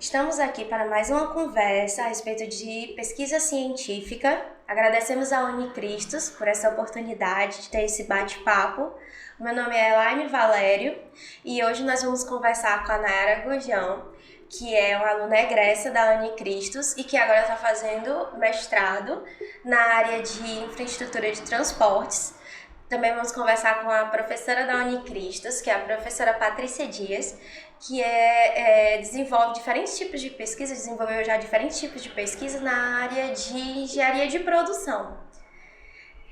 Estamos aqui para mais uma conversa a respeito de pesquisa científica. Agradecemos à Unicristos por essa oportunidade de ter esse bate-papo. O meu nome é Elaine Valério e hoje nós vamos conversar com a Nayara Gurjão, que é uma aluna egressa da Unicristos e que agora está fazendo mestrado na área de infraestrutura de transportes. Também vamos conversar com a professora da Unicristos, que é a professora Patrícia Dias, que desenvolve diferentes tipos de pesquisa, desenvolveu já diferentes tipos de pesquisa na área de engenharia de produção.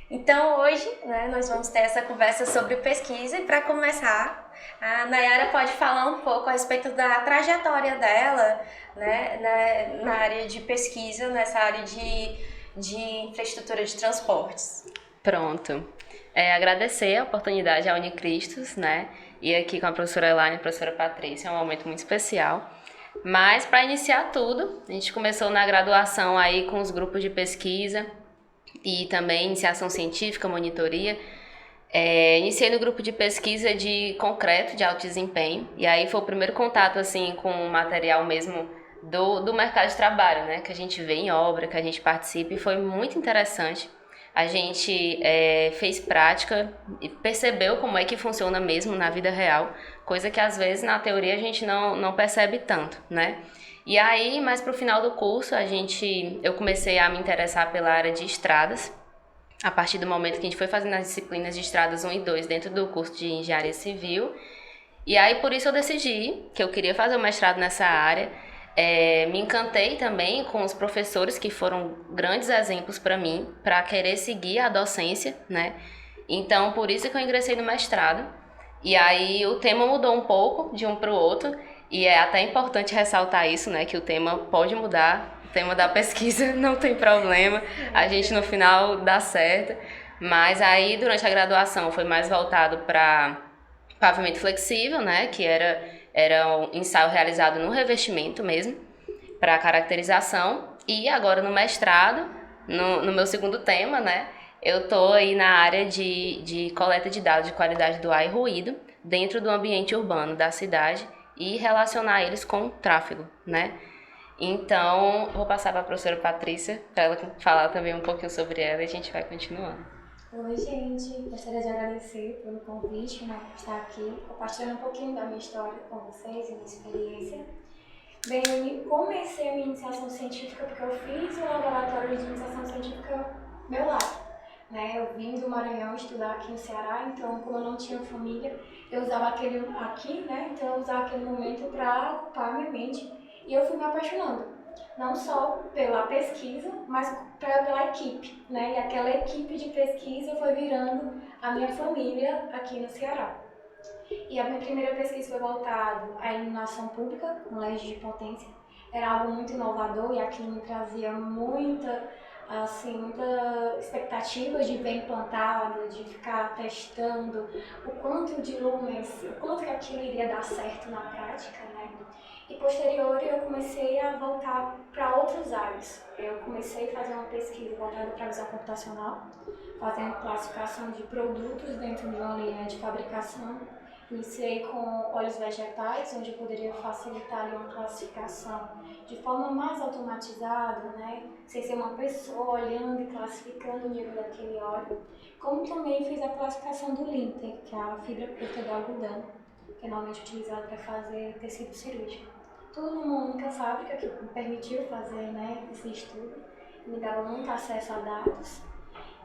Então hoje, nós vamos ter essa conversa sobre pesquisa e para começar, a Nayara pode falar um pouco a respeito da trajetória dela, na área de pesquisa, nessa área de infraestrutura de transportes. Pronto. Agradecer a oportunidade à Unicristos, e aqui com a professora Elaine e a professora Patrícia, é um momento muito especial. Mas para iniciar tudo, a gente começou na graduação aí com os grupos de pesquisa e também iniciação científica, monitoria. Iniciei no grupo de pesquisa de concreto de alto desempenho, e aí foi o primeiro contato assim, com o material mesmo do mercado de trabalho, que a gente vê em obra, que a gente participa, e foi muito interessante. A gente fez prática e percebeu como é que funciona mesmo na vida real, coisa que às vezes na teoria a gente não percebe tanto, E aí, mais pro final do curso, eu comecei a me interessar pela área de estradas, a partir do momento que a gente foi fazendo as disciplinas de estradas 1 e 2 dentro do curso de engenharia civil. E aí, por isso eu decidi que eu queria fazer o mestrado nessa área. Me encantei também com os professores que foram grandes exemplos para mim, para querer seguir a docência, Então, por isso que eu ingressei no mestrado. E aí, o tema mudou um pouco de um para o outro, e é até importante ressaltar isso, que o tema pode mudar, o tema da pesquisa não tem problema, a gente no final dá certo. Mas aí, durante a graduação, foi mais voltado para pavimento flexível, que era um ensaio realizado no revestimento mesmo, para caracterização. E agora no mestrado, no meu segundo tema, eu estou aí na área de coleta de dados de qualidade do ar e ruído dentro do ambiente urbano da cidade e relacionar eles com o tráfego, Então, vou passar para a professora Patrícia, para ela falar também um pouquinho sobre ela e a gente vai continuando. Oi, gente. Gostaria de agradecer pelo convite, por estar aqui, compartilhando um pouquinho da minha história com vocês e minha experiência. Bem, eu comecei a minha iniciação científica porque eu fiz o laboratório de iniciação científica meu lado. Eu vim do Maranhão estudar aqui no Ceará, então como eu não tinha família, eu usava aquele aqui, então eu usava aquele momento para ocupar minha mente e eu fui me apaixonando, não só pela pesquisa, mas pela equipe, E aquela equipe de pesquisa foi virando a minha família aqui no Ceará. E a minha primeira pesquisa foi voltada à iluminação pública, com lentes de potência. Era algo muito inovador e aquilo me trazia muita expectativa de ver implantado, de ficar testando o quanto de lumens, o quanto que aquilo iria dar certo na prática, E posterior eu comecei a voltar para outras áreas. Eu comecei a fazer uma pesquisa voltada para a visão computacional, fazendo classificação de produtos dentro de uma linha de fabricação. Iniciei com óleos vegetais, onde eu poderia facilitar ali uma classificação de forma mais automatizada, sem ser uma pessoa olhando e classificando o nível daquele óleo. Como também fiz a classificação do linter, que é a fibra preta do algodão, que é normalmente utilizada para fazer tecido cirúrgico. Tudo numa única fábrica que me permitiu fazer esse estudo, me dava muito acesso a dados.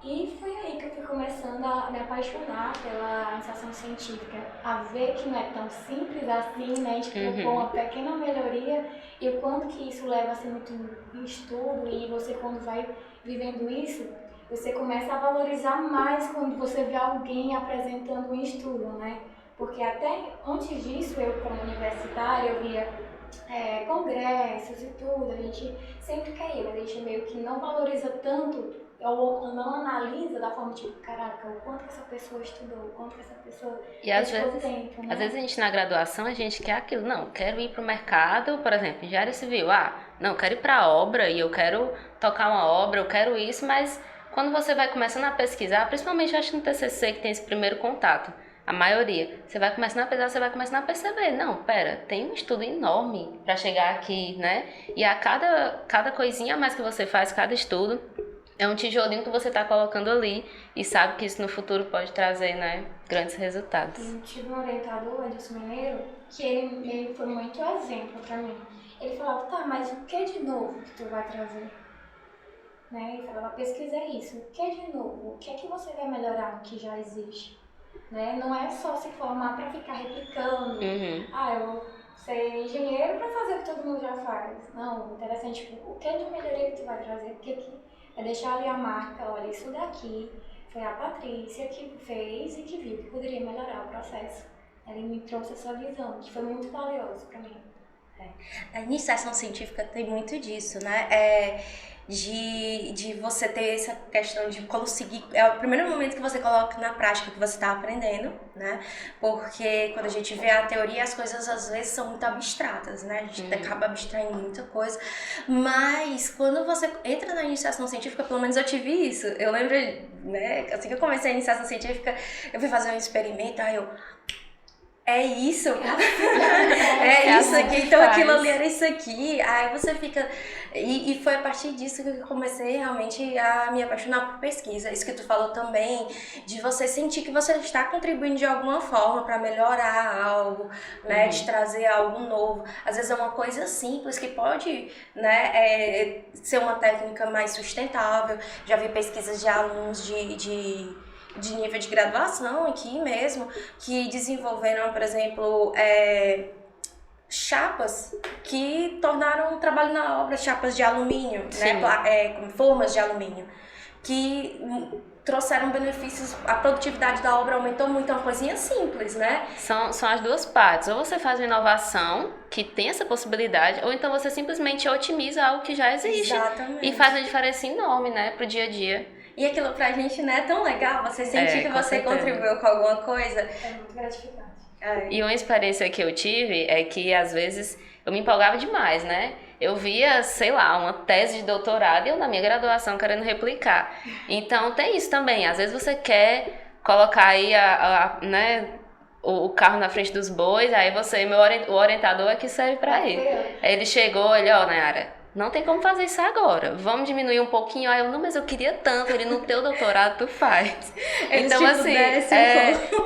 E foi aí que eu fui começando a me apaixonar pela iniciação científica, a ver que não é tão simples assim, a gente propor uma pequena melhoria e o quanto que isso leva a ser muito estudo, e você quando vai vivendo isso, você começa a valorizar mais quando você vê alguém apresentando um estudo, Porque até antes disso, eu como universitária, eu via congressos e tudo, a gente sempre quer ir, mas a gente meio que não valoriza tanto ou não analisa da forma tipo, caraca, o quanto que essa pessoa estudou, o quanto que essa pessoa dedicou tempo, Às vezes a gente na graduação, a gente quer aquilo, não, quero ir pro mercado, por exemplo, engenharia civil, não, quero ir pra obra e eu quero tocar uma obra, eu quero isso, mas quando você vai começando a pesquisar, principalmente eu acho no TCC que tem esse primeiro contato, A maioria. Você vai começando a pesar, você vai começando a perceber. Não, pera, tem um estudo enorme para chegar aqui, né? E a cada coisinha a mais que você faz, cada estudo, é um tijolinho que você está colocando ali e sabe que isso no futuro pode trazer, né, grandes resultados. Eu tive um orientador, Edilson Mineiro, que ele meio foi muito exemplo para mim. Ele falava, tá, mas o que de novo que tu vai trazer? Né? Ele falava, pesquisa isso. O que de novo? O que é que você vai melhorar no que já existe? Né? Não é só se formar para ficar replicando. Eu vou ser engenheiro para fazer o que todo mundo já faz. Não, interessante, tipo, o que de melhoria que tu vai trazer? Porque é deixar ali a marca, olha, isso daqui foi a Patrícia que fez e que viu que poderia melhorar o processo. Ele me trouxe essa visão, que foi muito valioso para mim. A iniciação científica tem muito disso, né? De você ter essa questão de conseguir... É o primeiro momento que você coloca na prática que você está aprendendo, né? Porque quando a gente vê a teoria, as coisas às vezes são muito abstratas, né? A gente acaba abstraindo muita coisa. Mas quando você entra na iniciação científica, pelo menos eu tive isso. Eu lembro, né? Assim que eu comecei a iniciação científica, eu fui fazer um experimento, aí eu... É isso, é isso aqui, então aquilo ali era isso aqui, aí você fica, e foi a partir disso que eu comecei realmente a me apaixonar por pesquisa, isso que tu falou também, de você sentir que você está contribuindo de alguma forma para melhorar algo, né, de trazer algo novo, às vezes é uma coisa simples que pode, né, ser uma técnica mais sustentável, já vi pesquisas de alunos de nível de graduação aqui mesmo, que desenvolveram, por exemplo, chapas que tornaram o trabalho na obra, chapas de alumínio, né, formas de alumínio, que trouxeram benefícios, a produtividade da obra aumentou muito, é uma coisinha simples, né? São as duas partes, ou você faz uma inovação que tem essa possibilidade, ou então você simplesmente otimiza algo que já existe. Exatamente. E faz uma diferença enorme, né, pro dia a dia. E aquilo pra gente não é tão legal, você sentir que você contribuiu com alguma coisa. É muito gratificante. E uma experiência que eu tive é que, às vezes, eu me empolgava demais, né? Eu via, sei lá, uma tese de doutorado e eu, na minha graduação, querendo replicar. Então, tem isso também. Às vezes você quer colocar aí né, o carro na frente dos bois, aí o orientador é que serve pra ir. Aí ele chegou, Nayara, não tem como fazer isso agora. Vamos diminuir um pouquinho. Aí eu, não, mas eu queria tanto. Ele, no teu doutorado, tu faz. Então, assim,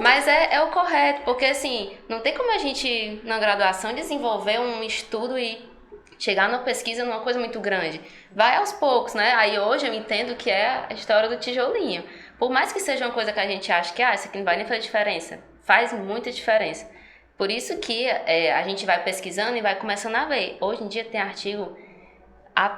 mas é o correto. Porque, assim, não tem como a gente, na graduação, desenvolver um estudo e chegar numa pesquisa numa coisa muito grande. Vai aos poucos, né? Aí hoje eu entendo que é a história do tijolinho. Por mais que seja uma coisa que a gente acha que, isso aqui não vai nem fazer diferença. Faz muita diferença. Por isso que a gente vai pesquisando e vai começando a ver. Hoje em dia tem artigo...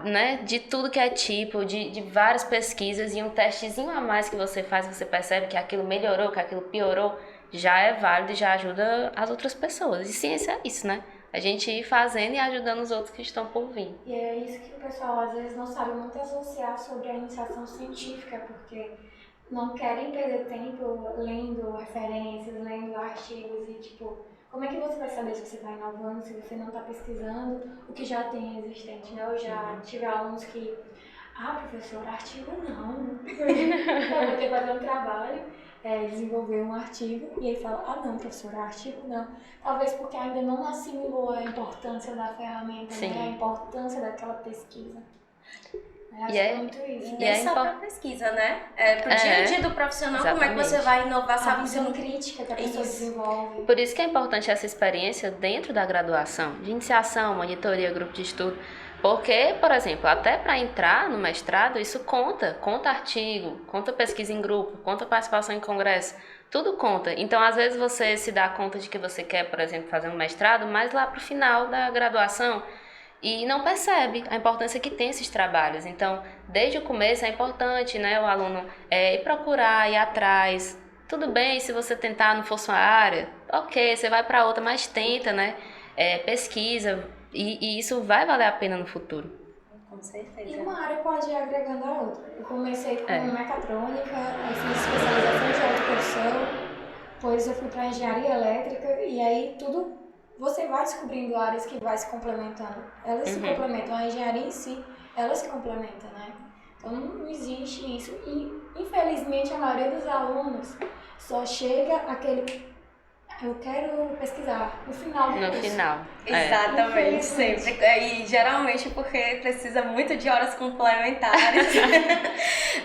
né, de tudo que é tipo, de várias pesquisas, e um testezinho a mais que você faz, você percebe que aquilo melhorou, que aquilo piorou, já é válido e já ajuda as outras pessoas. E ciência é isso, né? A gente ir fazendo e ajudando os outros que estão por vir. E é isso que o pessoal às vezes não sabe muito associar sobre a iniciação científica, porque não querem perder tempo lendo referências, lendo artigos e tipo... Como é que você vai saber se você está inovando, se você não está pesquisando o que já tem existente, né? Eu já tive alunos que, professor, artigo não. Eu vou ter que fazer um trabalho, desenvolver um artigo, e ele fala, não, professor, artigo não. Talvez porque ainda não assimilou a importância da ferramenta, né? A importância daquela pesquisa. Acho que é muito isso. E nem só para pesquisa, né? Pro dia a dia do profissional, exatamente. Como é que você vai inovar, sabe? A visão crítica que a pessoa desenvolve. Por isso que é importante essa experiência dentro da graduação, de iniciação, monitoria, grupo de estudo. Porque, por exemplo, até para entrar no mestrado, isso conta artigo, conta pesquisa em grupo, conta participação em congresso, tudo conta. Então, às vezes você se dá conta de que você quer, por exemplo, fazer um mestrado, mas lá pro final da graduação, e não percebe a importância que tem esses trabalhos. Então, desde o começo é importante, né, o aluno ir procurar, ir atrás. Tudo bem se você tentar não for sua área, ok, você vai para outra, mas tenta, né, pesquisa, e isso vai valer a pena no futuro. Com certeza. E uma área pode ir agregando a outra. Eu comecei com mecatrônica, aí fiz especialização em autoconstrução, depois eu fui para engenharia elétrica, e aí tudo... Você vai descobrindo áreas que vai se complementando. Elas se complementam. A engenharia em si, ela se complementa, né? Então não existe isso. E infelizmente a maioria dos alunos só chega aquele eu quero pesquisar no final do No curso. final. Exatamente, sempre. E geralmente porque precisa muito de horas complementares.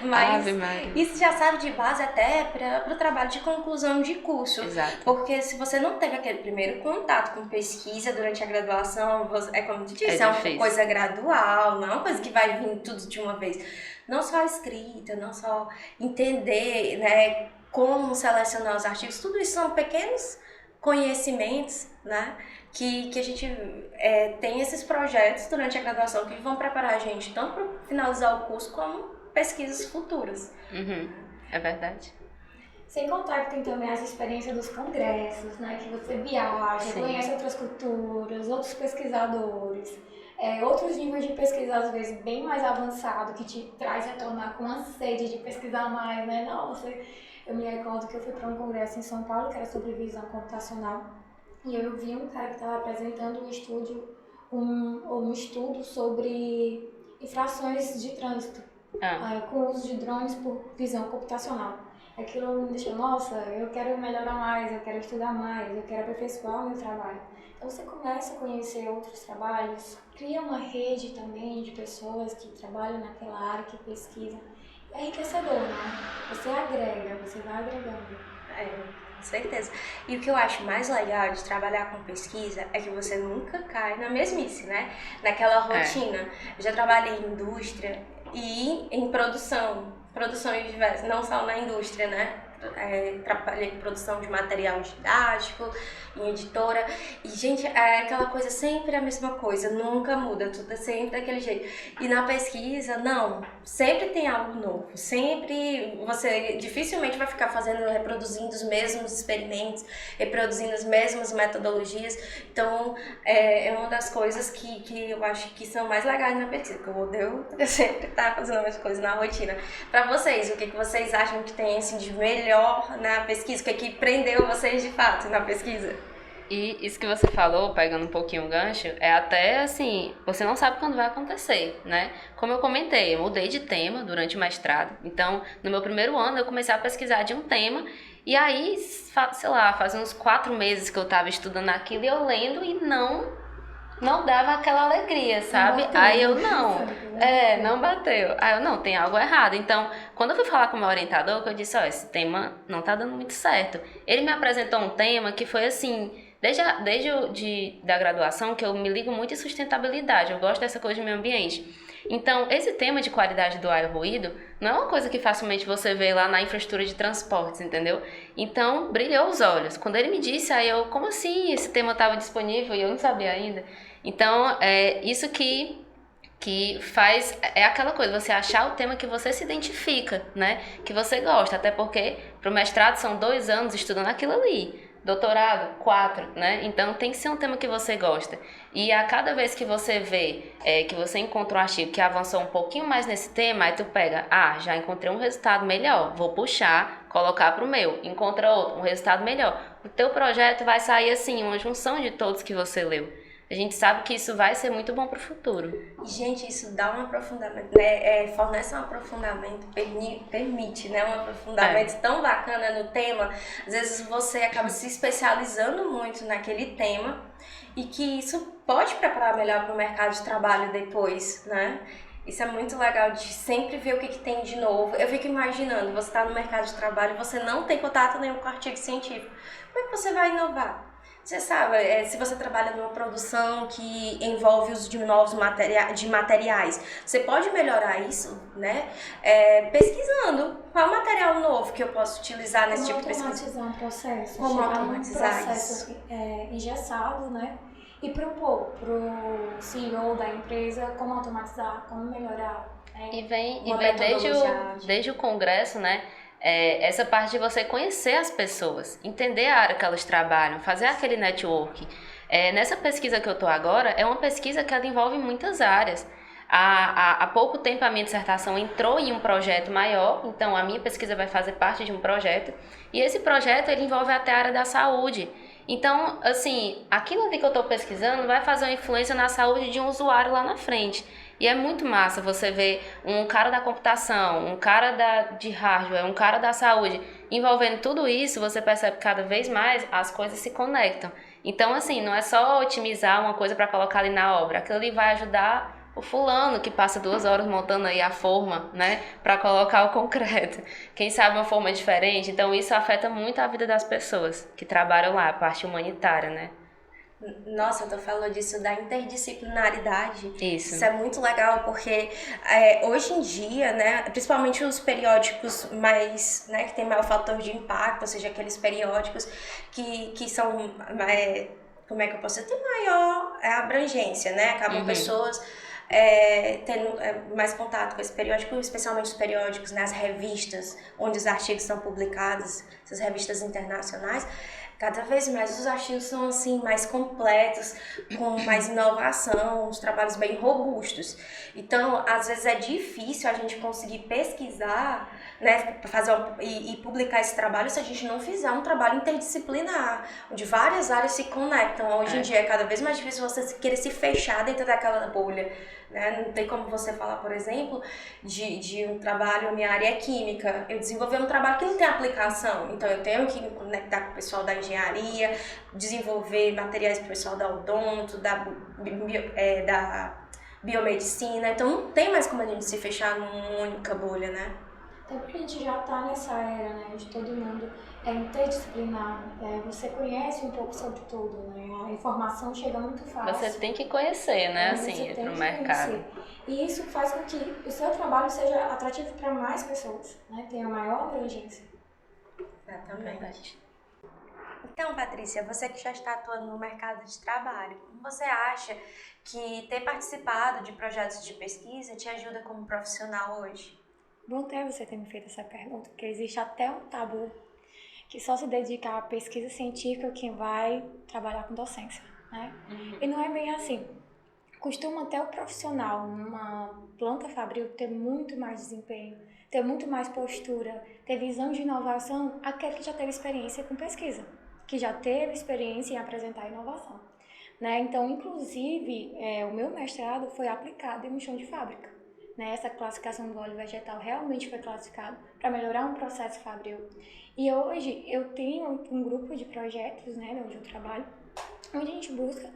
Mas Ave Maria. isso já serve de base até para o trabalho de conclusão de curso. Exato. Porque se você não teve aquele primeiro contato com pesquisa durante a graduação, é como tu disse, é uma difícil. coisa gradual, não é uma coisa que vai vir tudo de uma vez. Não só a escrita, não só entender, né, como selecionar os artigos, tudo isso são pequenos conhecimentos, né, que a gente tem esses projetos durante a graduação que vão preparar a gente tanto para finalizar o curso como pesquisas futuras. Uhum. É verdade. Sem contar que tem também as experiências dos congressos, né? Que você viaja, Sim. conhece outras culturas, outros pesquisadores, outros níveis de pesquisa, às vezes, bem mais avançado, que te traz a tornar com uma sede de pesquisar mais, né? Nossa, eu me recordo que eu fui para um congresso em São Paulo, que era sobre visão computacional, e eu vi um cara que estava apresentando um estudo sobre infrações de trânsito, com o uso de drones por visão computacional. Aquilo me deixou, nossa, eu quero melhorar mais, eu quero estudar mais, eu quero aperfeiçoar o meu trabalho. Então você começa a conhecer outros trabalhos, cria uma rede também de pessoas que trabalham naquela área, que pesquisam. É enriquecedor, né? Você agrega, você vai agregando. Com certeza. E o que eu acho mais legal de trabalhar com pesquisa é que você nunca cai na mesmice, né? Naquela rotina. Eu já trabalhei em indústria e em produções diversas, não só na indústria, né? Trabalhei com produção de material didático, em editora, e gente, é aquela coisa sempre a mesma coisa, nunca muda, tudo é sempre daquele jeito. E na pesquisa, não, sempre tem algo novo, sempre você dificilmente vai ficar reproduzindo os mesmos experimentos, reproduzindo as mesmas metodologias. Então é uma das coisas que eu acho que são mais legais na pesquisa, porque eu odeio sempre estar fazendo a mesma coisa na rotina. Para vocês, o que vocês acham que tem assim, de melhor na pesquisa? O que prendeu vocês de fato na pesquisa? E isso que você falou, pegando um pouquinho o gancho, é até assim, você não sabe quando vai acontecer, né? Como eu comentei, eu mudei de tema durante o mestrado. Então, no meu primeiro ano, eu comecei a pesquisar de um tema. E aí, sei lá, fazia uns 4 meses que eu tava estudando aquilo e eu lendo e não dava aquela alegria, sabe? Aí eu, não bateu. Aí eu, não, tem algo errado. Então, quando eu fui falar com o meu orientador, que eu disse, esse tema não tá dando muito certo. Ele me apresentou um tema que foi assim, desde da graduação, que eu me ligo muito em sustentabilidade, eu gosto dessa coisa de meio ambiente. Então, esse tema de qualidade do ar e ruído não é uma coisa que facilmente você vê lá na infraestrutura de transportes, entendeu? Então, brilhou os olhos. Quando ele me disse, aí eu, como assim? Esse tema estava disponível e eu não sabia ainda. Então, isso que faz, é aquela coisa, você achar o tema que você se identifica, né? Que você gosta, até porque pro mestrado são 2 anos estudando aquilo ali. Doutorado, 4, né? Então tem que ser um tema que você gosta. E a cada vez que você vê, que você encontra um artigo que avançou um pouquinho mais nesse tema, aí tu pega, já encontrei um resultado melhor, vou puxar, colocar pro meu. Encontra outro, um resultado melhor. O teu projeto vai sair assim, uma junção de todos que você leu. A gente sabe que isso vai ser muito bom pro futuro. Gente, isso dá um aprofundamento, né? Fornece um aprofundamento, permite, né? Um aprofundamento tão bacana no tema. Às vezes você acaba se especializando muito naquele tema e que isso pode preparar melhor para o mercado de trabalho depois, né? Isso é muito legal de sempre ver o que tem de novo. Eu fico imaginando, você está no mercado de trabalho e você não tem contato nenhum com artigo científico. Como é que você vai inovar? Você sabe, se você trabalha numa produção que envolve o uso de novos materiais, você pode melhorar isso, né? Pesquisando qual material novo que eu posso utilizar nesse tipo de pesquisa. Automatizar um processo. Como automatizar um processo engessado, né? E propor pro CEO da empresa como automatizar, como melhorar. E vem desde o congresso, né? Essa parte de você conhecer as pessoas, entender a área que elas trabalham, fazer aquele network. Nessa pesquisa que eu estou agora, é uma pesquisa que ela envolve muitas áreas. Há pouco tempo a minha dissertação entrou em um projeto maior, então a minha pesquisa vai fazer parte de um projeto, e esse projeto ele envolve até a área da saúde. Então, assim, aquilo ali que eu estou pesquisando vai fazer uma influência na saúde de um usuário lá na frente. E é muito massa você ver um cara da computação, um cara de hardware, um cara da saúde, envolvendo tudo isso, você percebe que cada vez mais as coisas se conectam. Então, assim, não é só otimizar uma coisa para colocar ali na obra, aquilo ali vai ajudar o fulano que passa 2 horas montando aí a forma, né, para colocar o concreto. Quem sabe uma forma diferente. Então isso afeta muito a vida das pessoas que trabalham lá, a parte humanitária, né? Nossa, tu falou disso da interdisciplinaridade. Isso Isso. é muito legal porque hoje em dia, né, principalmente os periódicos mais, né, que tem maior fator de impacto, ou seja, aqueles periódicos que são, como é que eu posso dizer, tem maior abrangência, né, acabam pessoas tendo mais contato com esse periódico, especialmente os periódicos, nas revistas onde os artigos são publicados, essas revistas internacionais. Cada vez mais os artigos são assim mais completos, com mais inovação, uns trabalhos bem robustos. Então, às vezes é difícil a gente conseguir pesquisar, né, e publicar esse trabalho se a gente não fizer um trabalho interdisciplinar, onde várias áreas se conectam. Hoje em dia é cada vez mais difícil você querer se fechar dentro daquela bolha. Né? Não tem como você falar, por exemplo, de um trabalho, minha área é química. Eu desenvolvi um trabalho que não tem aplicação, então eu tenho que me conectar com o pessoal da engenharia, desenvolver materiais para o pessoal da odonto, da biomedicina. Então não tem mais como a gente se fechar numa única bolha, né? Até porque a gente já está nessa era, né, de todo mundo interdisciplinar. Você conhece um pouco sobre tudo, né? A informação chega muito fácil. Você tem que conhecer, né, assim, pro mercado. Conhecer. E isso faz com que o seu trabalho seja atrativo para mais pessoas, né? Tenha maior abrangência. Exatamente. Então, Patrícia, você que já está atuando no mercado de trabalho, como você acha que ter participado de projetos de pesquisa te ajuda como profissional hoje? Bom até você ter me feito essa pergunta, porque existe até um tabu que só se dedica à pesquisa científica quem vai trabalhar com docência, né? E não é bem assim. Costuma até o profissional numa planta fabril ter muito mais desempenho, ter muito mais postura, ter visão de inovação, aquele que já teve experiência com pesquisa, que já teve experiência em apresentar inovação, né? Então, inclusive, o meu mestrado foi aplicado em um chão de fábrica. Né, essa classificação do óleo vegetal realmente foi classificada para melhorar um processo fabril. E hoje eu tenho um grupo de projetos, né, onde eu trabalho, onde a gente busca,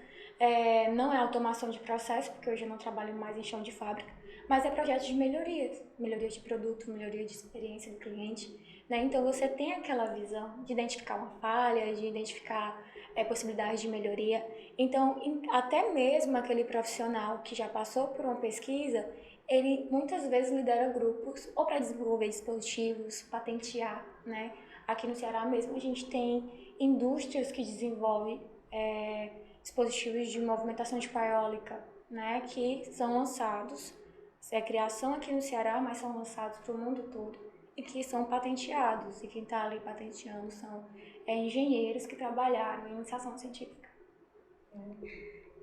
não é automação de processo, porque hoje eu não trabalho mais em chão de fábrica, mas é projetos de melhorias, melhoria de produto, melhoria de experiência do cliente. Né? Então você tem aquela visão de identificar uma falha, de identificar possibilidades de melhoria. Então, até mesmo aquele profissional que já passou por uma pesquisa, ele muitas vezes lidera grupos ou para desenvolver dispositivos, patentear, né? Aqui no Ceará mesmo a gente tem indústrias que desenvolvem dispositivos de movimentação de pá eólica, né? Que são lançados, é criação aqui no Ceará, mas são lançados para o mundo todo e que são patenteados. E quem está ali patenteando são engenheiros que trabalharam em iniciação científica.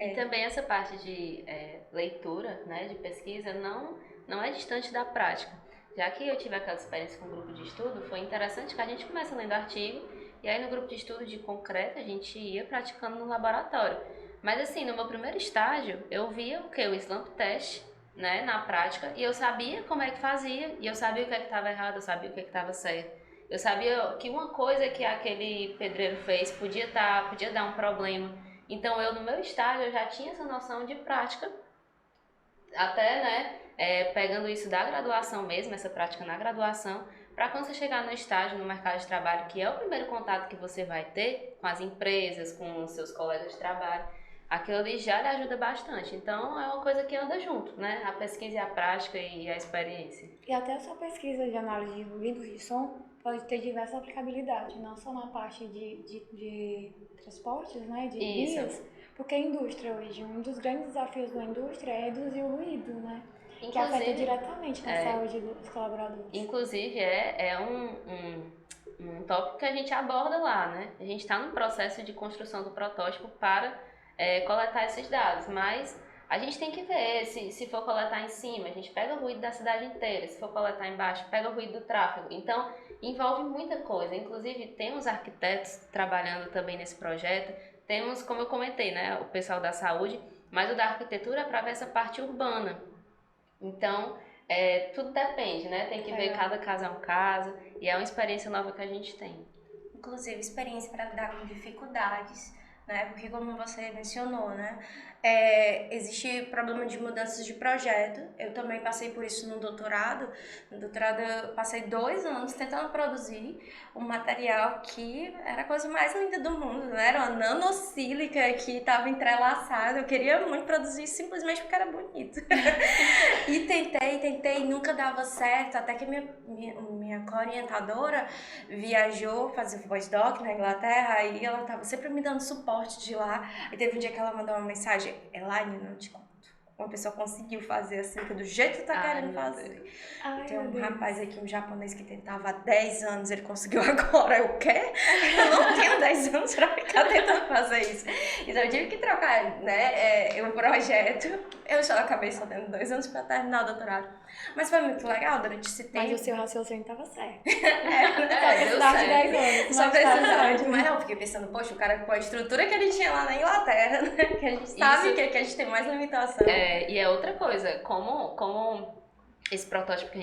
E também essa parte de leitura, né, de pesquisa, não é distante da prática. Já que eu tive aquela experiência com o grupo de estudo, foi interessante que a gente começa lendo artigo, e aí no grupo de estudo de concreto a gente ia praticando no laboratório. Mas assim, no meu primeiro estágio, eu via o slump test, né, na prática, e eu sabia como é que fazia, e eu sabia o que é que estava errado, eu sabia o que é que estava certo. Eu sabia que uma coisa que aquele pedreiro fez podia dar um problema. Então, no meu estágio, eu já tinha essa noção de prática, até, né, pegando isso da graduação mesmo, essa prática na graduação, para quando você chegar no estágio, no mercado de trabalho, que é o primeiro contato que você vai ter com as empresas, com os seus colegas de trabalho, aquilo ali já lhe ajuda bastante. Então, é uma coisa que anda junto, né, a pesquisa e a prática e a experiência. E até essa pesquisa de análise de ruídos de som pode ter diversa aplicabilidade, não só na parte de transportes, né, de vias, porque a indústria hoje, um dos grandes desafios da indústria é reduzir o ruído, né, que afeta diretamente na saúde dos colaboradores. Inclusive, é um tópico que a gente aborda lá, né, a gente está no processo de construção do protótipo para coletar esses dados, mas a gente tem que ver se for coletar em cima, a gente pega o ruído da cidade inteira, se for coletar embaixo, pega o ruído do tráfego. Então, envolve muita coisa. Inclusive, temos arquitetos trabalhando também nesse projeto, temos, como eu comentei, né, o pessoal da saúde, mas o da arquitetura é para ver essa parte urbana, Então, tudo depende, né? Tem que ver, cada caso é um caso, e é uma experiência nova que a gente tem. Inclusive experiência para lidar com dificuldades, né? Porque como você mencionou, né? Existe problema de mudanças de projeto. Eu também passei por isso no doutorado. No doutorado eu passei 2 anos tentando produzir um material que era a coisa mais linda do mundo, né? Era uma nanosílica que estava entrelaçada. Eu queria muito produzir simplesmente porque era bonito. E tentei, nunca dava certo, até que minha co-orientadora viajou fazer pós-doc na Inglaterra, aí ela tava sempre me dando suporte de lá. E teve um dia que ela mandou uma mensagem: Elaine, não te conto. Uma pessoa conseguiu fazer assim, que do jeito que tu tá querendo fazer. Tem um rapaz aqui, um japonês que tentava há 10 anos, ele conseguiu agora. Eu quê? Eu não tenho 10 anos pra ficar tentando fazer isso. Então eu tive que trocar, né, o projeto. Eu só acabei só tendo 2 anos pra terminar o doutorado. Mas foi muito legal durante esse tempo. Mas o seu raciocínio tava certo. Deu Só de 10 certo. anos. Só mas tava precisava de certo. mais. Eu fiquei pensando, poxa, o cara com a estrutura que ele tinha lá na Inglaterra, né? Que a gente sabe Isso. que a gente tem mais limitação. E é outra coisa, como esse protótipo que a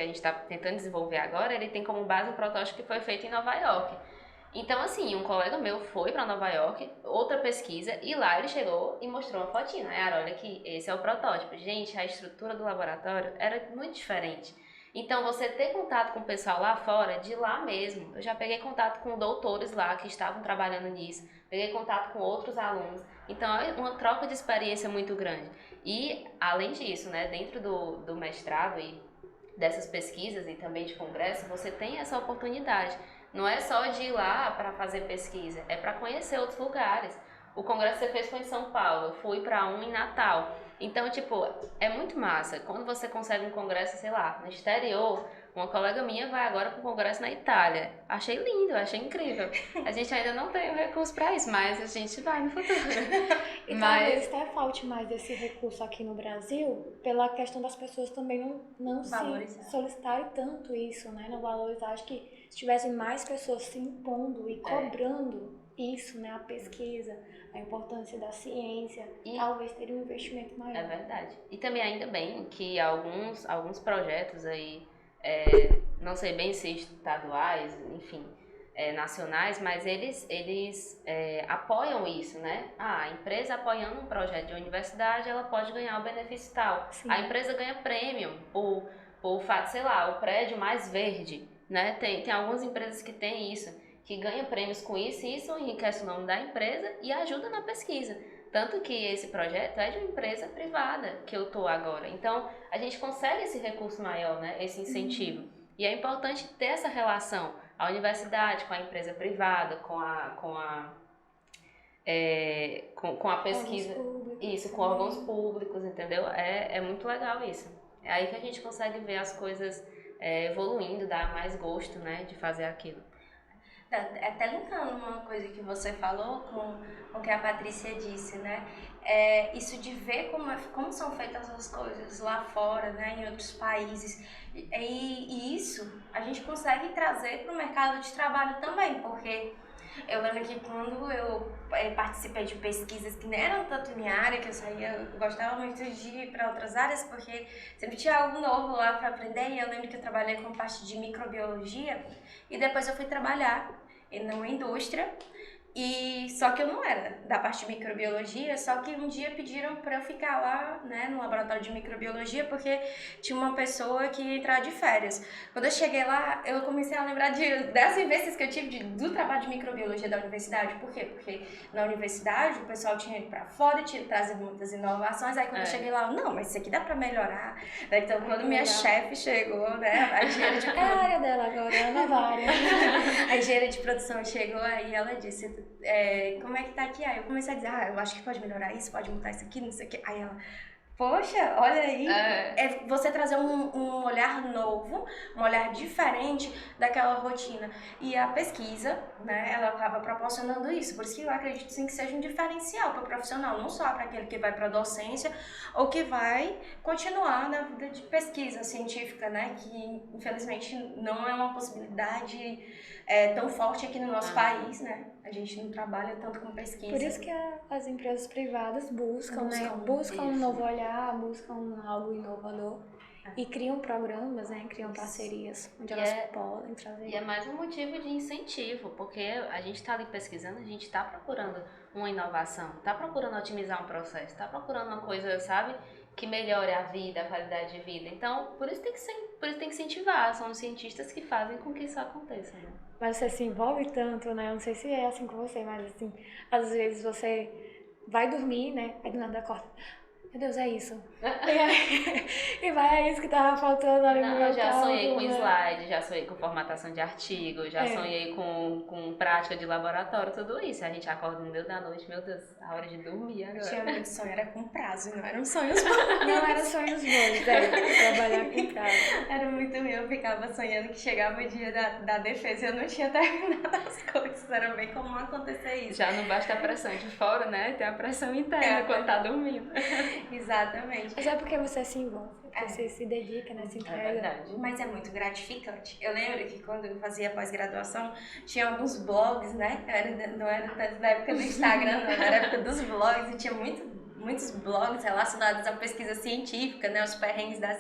gente tá tentando desenvolver agora, ele tem como base um protótipo que foi feito em Nova York. Então, assim, um colega meu foi para Nova York, outra pesquisa, e lá ele chegou e mostrou uma fotinha. Olha aqui, esse é o protótipo. Gente, a estrutura do laboratório era muito diferente. Então, você ter contato com o pessoal lá fora, de lá mesmo. Eu já peguei contato com doutores lá que estavam trabalhando nisso, peguei contato com outros alunos. Então, é uma troca de experiência muito grande. E, além disso, né, dentro do mestrado e dessas pesquisas e também de congresso, você tem essa oportunidade. Não é só de ir lá para fazer pesquisa, é para conhecer outros lugares. O congresso que você fez foi em São Paulo, eu fui para um em Natal. Então, tipo, é muito massa. Quando você consegue um congresso, sei lá, no exterior, uma colega minha vai agora para um congresso na Itália. Achei lindo, achei incrível. A gente ainda não tem o recurso para isso, mas a gente vai no futuro. E talvez até falte mais desse recurso aqui no Brasil, pela questão das pessoas também não se solicitarem tanto isso, né? Não valorizar. Acho que se tivessem mais pessoas se impondo e cobrando isso, né? A pesquisa, a importância da ciência, talvez teria um investimento maior. É verdade. E também ainda bem que alguns projetos aí, não sei bem se estaduais, enfim, nacionais, mas eles apoiam isso, né? A empresa apoiando um projeto de universidade, ela pode ganhar o benefício tal. Sim. A empresa ganha prêmio por fato, sei lá, o prédio mais verde, né? Tem algumas empresas que têm isso, que ganham prêmios com isso, e isso enriquece o nome da empresa e ajuda na pesquisa. Tanto que esse projeto é de uma empresa privada que eu estou agora. Então, a gente consegue esse recurso maior, né? Esse incentivo. E é importante ter essa relação, a universidade com a empresa privada, com a pesquisa, isso, com órgãos públicos, entendeu? É muito legal isso. É aí que a gente consegue ver as coisas evoluindo, dar mais gosto, né, de fazer aquilo. Até linkando uma coisa que você falou com o que a Patrícia disse, né? Isso de ver como são feitas as coisas lá fora, né? Em outros países. E isso a gente consegue trazer para o mercado de trabalho também, porque eu lembro que quando eu participei de pesquisas que não eram tanto minha área, que eu gostava muito de ir para outras áreas, porque sempre tinha algo novo lá para aprender, e eu lembro que eu trabalhei com parte de microbiologia, e depois eu fui trabalhar numa indústria, e só que eu não era da parte de microbiologia, só que um dia pediram para eu ficar lá, né, no laboratório de microbiologia, porque tinha uma pessoa que ia entrar de férias. Quando eu cheguei lá, eu comecei a lembrar das vivências que eu tive do trabalho de microbiologia da universidade. Por quê? Porque na universidade o pessoal tinha ido para fora, tinha trazido muitas inovações, aí quando eu cheguei lá, não, mas isso aqui dá para melhorar. Então quando minha chefe chegou, né, a engenheira de a área dela agora, é a nova área. A engenheira de produção chegou aí, ela disse, como é que tá aqui? Aí eu comecei a dizer, eu acho que pode melhorar isso, pode mudar isso aqui, não sei o que. Aí ela, poxa, olha aí, é você trazer um olhar novo, um olhar diferente daquela rotina. E a pesquisa, né, ela acaba proporcionando isso. Por isso que eu acredito sim que seja um diferencial para o profissional, não só para aquele que vai para a docência ou que vai continuar na vida de pesquisa científica, né, que infelizmente não é uma possibilidade tão forte aqui no nosso país, né. A gente não trabalha tanto com pesquisa. Por isso que as empresas privadas buscam, né? Buscam um isso. novo olhar, buscam algo inovador e criam programas, né? Criam parcerias onde elas podem trazer. E é mais um motivo de incentivo, porque a gente está ali pesquisando, a gente está procurando uma inovação, está procurando otimizar um processo, está procurando uma coisa, sabe, que melhore a vida, a qualidade de vida. Então, por isso tem que incentivar, são os cientistas que fazem com que isso aconteça, né? Mas você se envolve tanto, né? Eu não sei se é assim com você, mas assim, às vezes você vai dormir, né? Aí do nada acorda. Meu Deus, é isso. E vai, é isso que tava faltando ali no meu Eu já sonhei com cálculo, né? slide, já sonhei com formatação de artigo, já sonhei com prática de laboratório, tudo isso. A gente acorda no meio da noite, meu Deus, a hora de dormir agora. Eu tinha muito sonho, era com prazo, não eram sonhos bons. Não eram sonhos bons, trabalhar com prazo. Era muito ruim, eu ficava sonhando que chegava o dia da defesa e eu não tinha terminado as coisas, era bem comum acontecer isso. Já não basta a pressão de fora, né? Tem a pressão interna quando tá dormindo. Exatamente. Mas é porque você se envolve, porque você se dedica, né? Se entrega. É verdade. Mas é muito gratificante. Eu lembro que quando eu fazia pós-graduação, tinha alguns blogs, né? Não era tanto da época do Instagram, não, era da época dos blogs, e tinha muitos blogs relacionados à pesquisa científica, né? Os perrengues da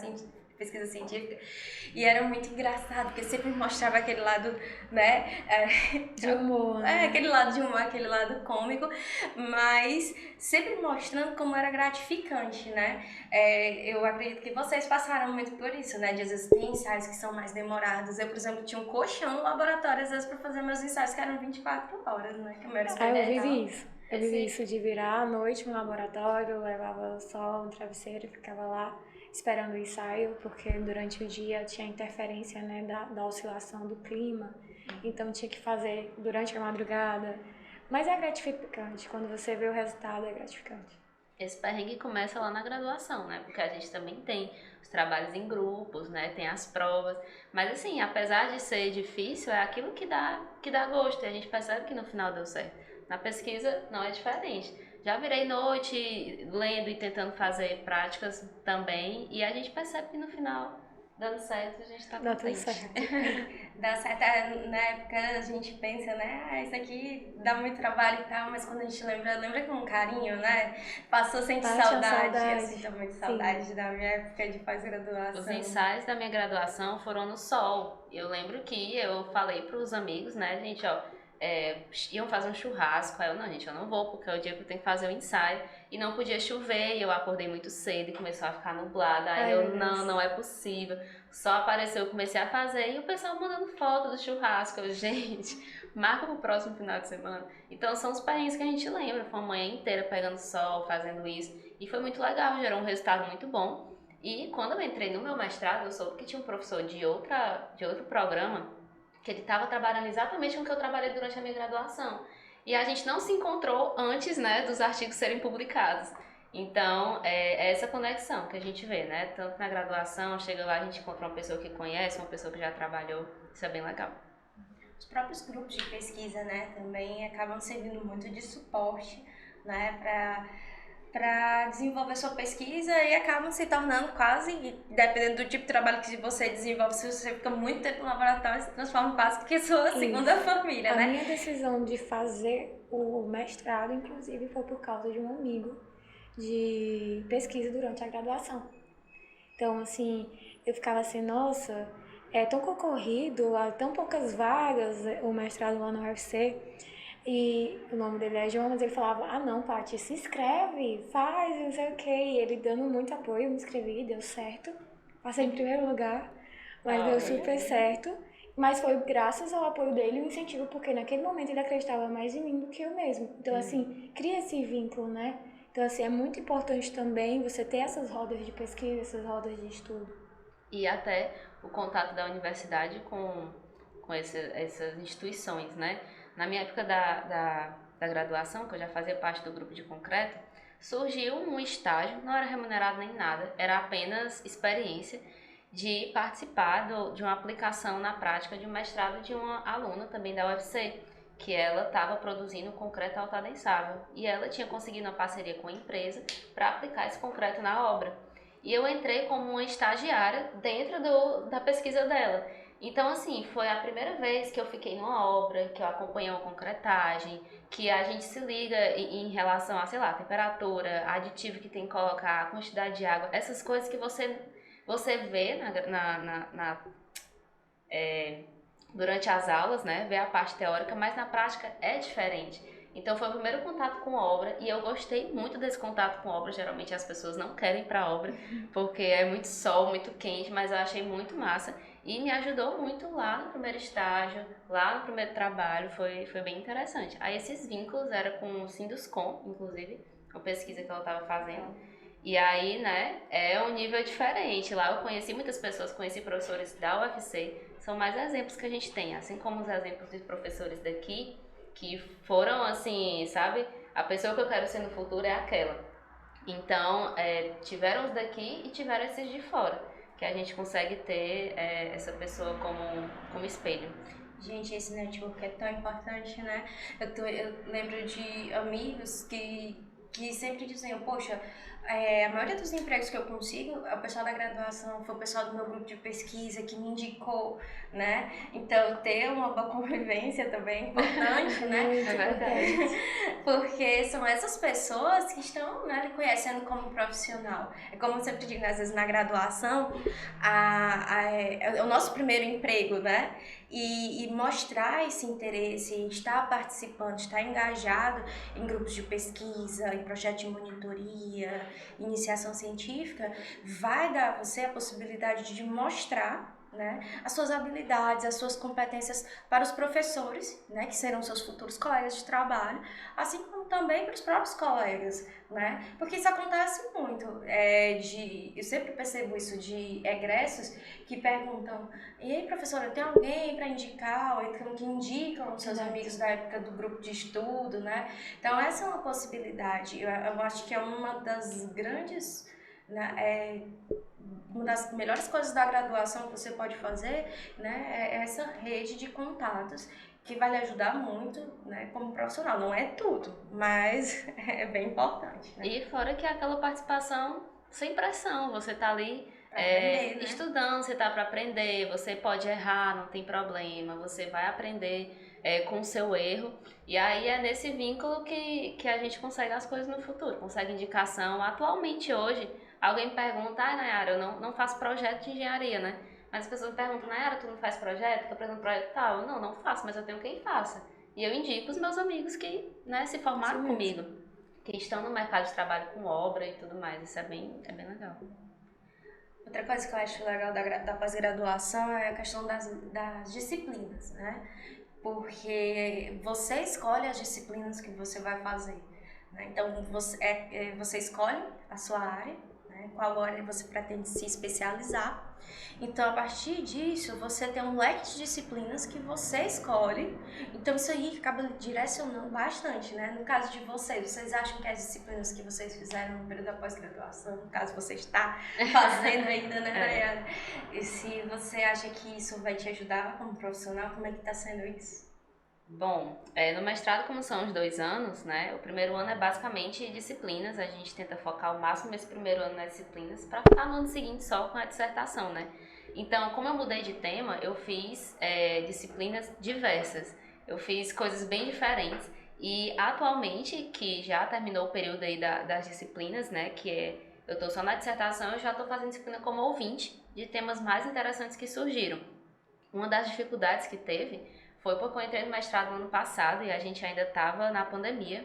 pesquisa científica. E era muito engraçado, porque sempre mostrava aquele lado, né? De humor. Né? Aquele lado de humor, aquele lado cômico, mas sempre mostrando como era gratificante, né? Eu acredito que vocês passaram muito por isso, né? De às vezes tem ensaios que são mais demorados. Eu, por exemplo, tinha um colchão no laboratório, às vezes, para fazer meus ensaios que eram 24 horas, né? Que o meu era eu vivi isso. Eu vivi isso de virar à noite no laboratório, levava só um travesseiro e ficava lá esperando o ensaio, porque durante o dia tinha interferência, né, da oscilação do clima, então tinha que fazer durante a madrugada. Mas é gratificante, quando você vê o resultado é gratificante. Esse perrengue começa lá na graduação, né? Porque a gente também tem os trabalhos em grupos, né? Tem as provas. Mas assim, apesar de ser difícil, é aquilo que dá gosto. E a gente percebe que no final deu certo. Na pesquisa não é diferente. Já virei noite lendo e tentando fazer práticas também. E a gente percebe que no final, dando certo, a gente tá contente. Dá tudo certo. Dá certo. Na época a gente pensa, né? Isso aqui dá muito trabalho e tal, mas quando a gente lembra com carinho, né? Passou, sente saudade. Eu sinto muito saudade da minha época de pós-graduação. Os ensaios da minha graduação foram no sol. Eu lembro que eu falei pros amigos, né, gente, ó, iam fazer um churrasco. Aí eu, não, gente, eu não vou, porque é o dia que eu tenho que fazer o ensaio. E não podia chover, e eu acordei muito cedo e começou a ficar nublada. Aí não é possível. Só apareceu, eu comecei a fazer e o pessoal mandando foto do churrasco. Eu, gente, marca pro próximo final de semana. Então são os perrengues que a gente lembra. Foi uma manhã inteira pegando sol, fazendo isso. E foi muito legal, gerou um resultado muito bom. E quando eu entrei no meu mestrado, eu soube que tinha um professor de outro programa que ele estava trabalhando exatamente com o que eu trabalhei durante a minha graduação. E a gente não se encontrou antes, né, dos artigos serem publicados. Então, é essa conexão que a gente vê, né? Tanto na graduação, chega lá, a gente encontra uma pessoa que conhece, uma pessoa que já trabalhou. Isso é bem legal. Os próprios grupos de pesquisa, né, também acabam servindo muito de suporte, né, para desenvolver sua pesquisa e acabam se tornando quase, dependendo do tipo de trabalho que você desenvolve, se você fica muito tempo no laboratório, se transforma quase que sua segunda família, né? A minha decisão de fazer o mestrado, inclusive, foi por causa de um amigo de pesquisa durante a graduação. Então, assim, eu ficava assim, nossa, é tão concorrido, há tão poucas vagas o mestrado lá no UFC. E o nome dele é Jonas, ele falava, não, Paty, se inscreve, faz, não sei o quê. E ele dando muito apoio, eu me inscrevi, deu certo. Passei em primeiro lugar, mas deu super certo. Mas foi graças ao apoio dele e o incentivo, porque naquele momento ele acreditava mais em mim do que eu mesmo. Então, assim, cria esse vínculo, né? Então, assim, é muito importante também você ter essas rodas de pesquisa, essas rodas de estudo. E até o contato da universidade com essas instituições, né? Na minha época da graduação, que eu já fazia parte do grupo de concreto, surgiu um estágio, não era remunerado nem nada, era apenas experiência de participar de uma aplicação na prática de um mestrado de uma aluna também da UFC, que ela estava produzindo concreto autoadensável e ela tinha conseguido uma parceria com a empresa para aplicar esse concreto na obra. E eu entrei como uma estagiária dentro da pesquisa dela. Então, assim, foi a primeira vez que eu fiquei numa obra, que eu acompanhei uma concretagem, que a gente se liga em relação a, sei lá, temperatura, aditivo que tem que colocar, a quantidade de água, essas coisas que você vê durante as aulas, né? Vê a parte teórica, mas na prática é diferente. Então foi o primeiro contato com obra e eu gostei muito desse contato com obra. Geralmente as pessoas não querem ir pra obra porque é muito sol, muito quente, mas eu achei muito massa e me ajudou muito lá no primeiro estágio, lá no primeiro trabalho, foi bem interessante. Aí esses vínculos era com o Sinduscom, inclusive, uma pesquisa que ela estava fazendo. E aí, né, é um nível diferente. Lá eu conheci muitas pessoas, conheci professores da UFC, são mais exemplos que a gente tem, assim como os exemplos de professores daqui, que foram assim, sabe? A pessoa que eu quero ser no futuro é aquela. Então, tiveram os daqui e tiveram esses de fora, que a gente consegue ter essa pessoa como espelho. Gente, esse network é tão importante, né? Eu lembro de amigos que sempre diziam, poxa, a maioria dos empregos que eu consigo é o pessoal da graduação, foi o pessoal do meu grupo de pesquisa que me indicou, né? Então, ter uma boa convivência também é importante, né? É verdade. Porque são essas pessoas que estão, né, lhe conhecendo como profissional. É como eu sempre digo, às vezes na graduação, é o nosso primeiro emprego, né? E mostrar esse interesse, estar participando, estar engajado em grupos de pesquisa, em projetos de monitoria, iniciação científica, vai dar a você a possibilidade de mostrar, né, as suas habilidades, as suas competências para os professores, né, que serão seus futuros colegas de trabalho, assim como também para os próprios colegas, né, porque isso acontece muito, eu sempre percebo isso de egressos que perguntam, e aí professora, tem alguém para indicar, ou então que indicam os seus amigos da época do grupo de estudo, né, então essa é uma possibilidade, eu acho que é uma das grandes, né, uma das melhores coisas da graduação que você pode fazer, né, é essa rede de contatos que vai lhe ajudar muito, né, como profissional. Não é tudo, mas é bem importante, né? E fora que é aquela participação sem pressão, você tá ali aprender, né? estudando, você tá para aprender, você pode errar, não tem problema, você vai aprender com o seu erro. E aí é nesse vínculo que a gente consegue as coisas no futuro, consegue indicação. Atualmente hoje, alguém pergunta, Nayara, eu não faço projeto de engenharia, né? Mas as pessoas perguntam, Nayara, tu não faz projeto? Tô apresentando projeto tal? Não faço, mas eu tenho quem faça. E eu indico os meus amigos que, né, se formaram comigo, que estão no mercado de trabalho com obra e tudo mais. Isso é bem legal. Outra coisa que eu acho legal da pós-graduação é a questão das disciplinas, né? Porque você escolhe as disciplinas que você vai fazer, né? Então, você escolhe a sua área, né? Qual área você pretende se especializar. Então, a partir disso, você tem um leque de disciplinas que você escolhe. Então, isso aí acaba direcionando bastante, né? No caso de vocês acham que as disciplinas que vocês fizeram no período da pós-graduação, no caso você está fazendo ainda, né, Mariana? E se você acha que isso vai te ajudar como profissional, como é que está sendo isso? Bom, no mestrado, como são os 2 anos, né? O primeiro ano é basicamente disciplinas, a gente tenta focar o máximo nesse primeiro ano nas disciplinas para ficar no ano seguinte só com a dissertação, né? Então, como eu mudei de tema, eu fiz disciplinas diversas, eu fiz coisas bem diferentes e atualmente, que já terminou o período aí das disciplinas, né? Eu tô só na dissertação, eu já tô fazendo disciplina como ouvinte de temas mais interessantes que surgiram. Uma das dificuldades que teve foi porque eu entrei no mestrado no ano passado e a gente ainda estava na pandemia.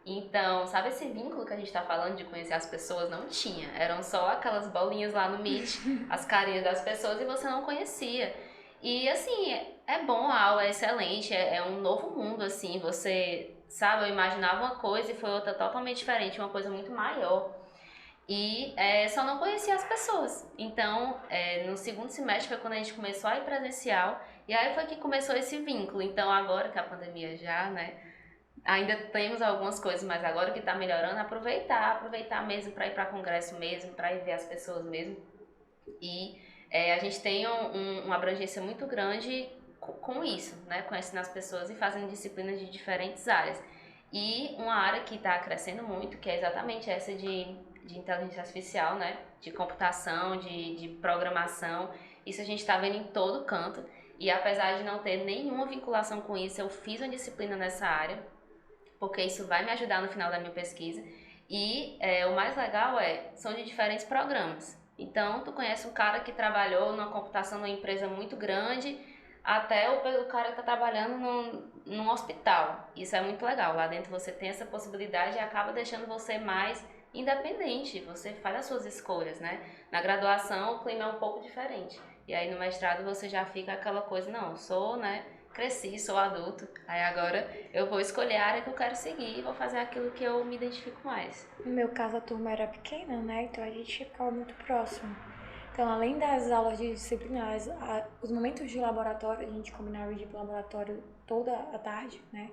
Então, sabe esse vínculo que a gente está falando de conhecer as pessoas? Não tinha. Eram só aquelas bolinhas lá no Meet, as carinhas das pessoas e você não conhecia. E assim, é bom, a aula é excelente, é um novo mundo, assim. Você, sabe, eu imaginava uma coisa e foi outra totalmente diferente, uma coisa muito maior. E só não conhecia as pessoas. Então, no segundo semestre foi quando a gente começou a ir presencial. E aí foi que começou esse vínculo. Então, agora que a pandemia já, né? Ainda temos algumas coisas, mas agora que tá melhorando, aproveitar mesmo para ir para congresso mesmo, para ir ver as pessoas mesmo. E a gente tem uma abrangência muito grande com isso, né? Conhecendo as pessoas e fazendo disciplinas de diferentes áreas. E uma área que está crescendo muito, que é exatamente essa de de inteligência artificial, né? De computação, de programação. Isso a gente está vendo em todo canto. E apesar de não ter nenhuma vinculação com isso, eu fiz uma disciplina nessa área, porque isso vai me ajudar no final da minha pesquisa. E o mais legal são de diferentes programas. Então, tu conhece um cara que trabalhou numa computação numa empresa muito grande, até o cara que está trabalhando num hospital. Isso é muito legal. Lá dentro você tem essa possibilidade e acaba deixando você mais independente. Você faz as suas escolhas, né? Na graduação o clima é um pouco diferente. E aí no mestrado você já fica aquela coisa, não, cresci, sou adulto. Aí agora eu vou escolher a área que eu quero seguir e vou fazer aquilo que eu me identifico mais. No meu caso, a turma era pequena, né? Então a gente ficava muito próximo. Então, além das aulas de disciplinares, os momentos de laboratório, a gente combinava de ir para o laboratório toda a tarde, né?